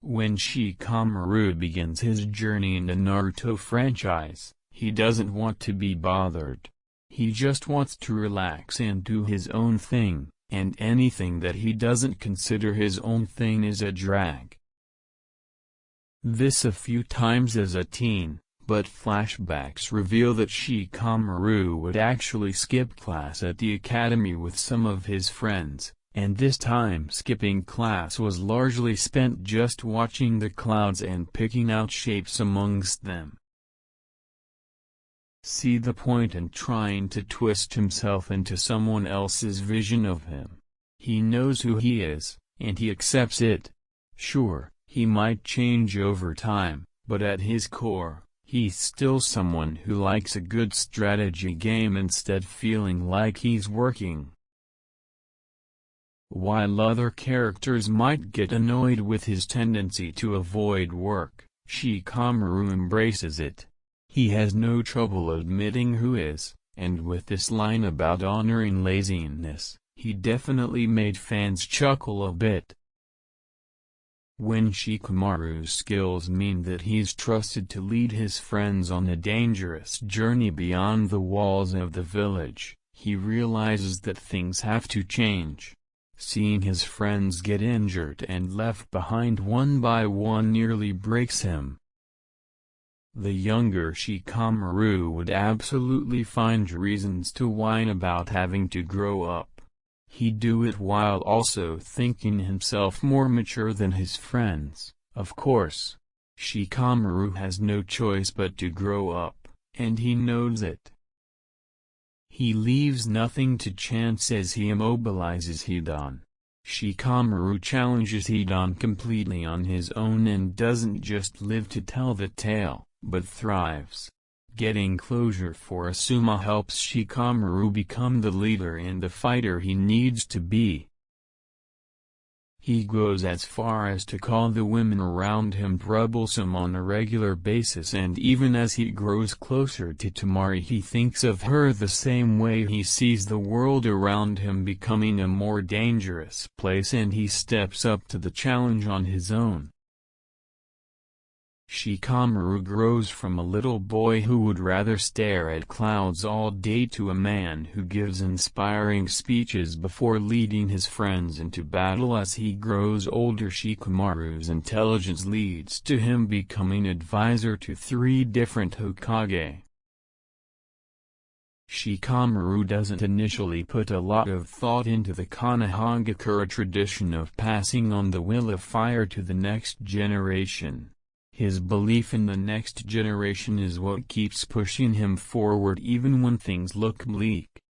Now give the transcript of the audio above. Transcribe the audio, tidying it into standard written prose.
When Shikamaru begins his journey in the Naruto franchise, he doesn't want to be bothered. He just wants to relax and do his own thing, and anything that he doesn't consider his own thing is a drag. This a few times as a teen, but flashbacks reveal that Shikamaru would actually skip class at the academy with some of his friends, and this time skipping class was largely spent just watching the clouds and picking out shapes amongst them. See the point in trying to twist himself into someone else's vision of him. He knows who he is, and he accepts it. Sure, he might change over time, but at his core, he's still someone who likes a good strategy game instead feeling like he's working. While other characters might get annoyed with his tendency to avoid work, Shikamaru embraces it. He has no trouble admitting who is, and with this line about honoring laziness, he definitely made fans chuckle a bit. When Shikamaru's skills mean that he's trusted to lead his friends on a dangerous journey beyond the walls of the village, he realizes that things have to change. Seeing his friends get injured and left behind one by one nearly breaks him. The younger Shikamaru would absolutely find reasons to whine about having to grow up. He'd do it while also thinking himself more mature than his friends, of course. Shikamaru has no choice but to grow up, and he knows it. He leaves nothing to chance as he immobilizes Hidan. Shikamaru challenges Hidan completely on his own and doesn't just live to tell the tale, but thrives. Getting closure for Asuma helps Shikamaru become the leader and the fighter he needs to be. He goes as far as to call the women around him troublesome on a regular basis, and even as he grows closer to Temari he thinks of her the same way. He sees the world around him becoming a more dangerous place and he steps up to the challenge on his own. Shikamaru grows from a little boy who would rather stare at clouds all day to a man who gives inspiring speeches before leading his friends into battle. As he grows older, Shikamaru's intelligence leads to him becoming advisor to 3 different Hokage. Shikamaru doesn't initially put a lot of thought into the Konohagakure tradition of passing on the will of fire to the next generation. His belief in the next generation is what keeps pushing him forward even when things look bleak.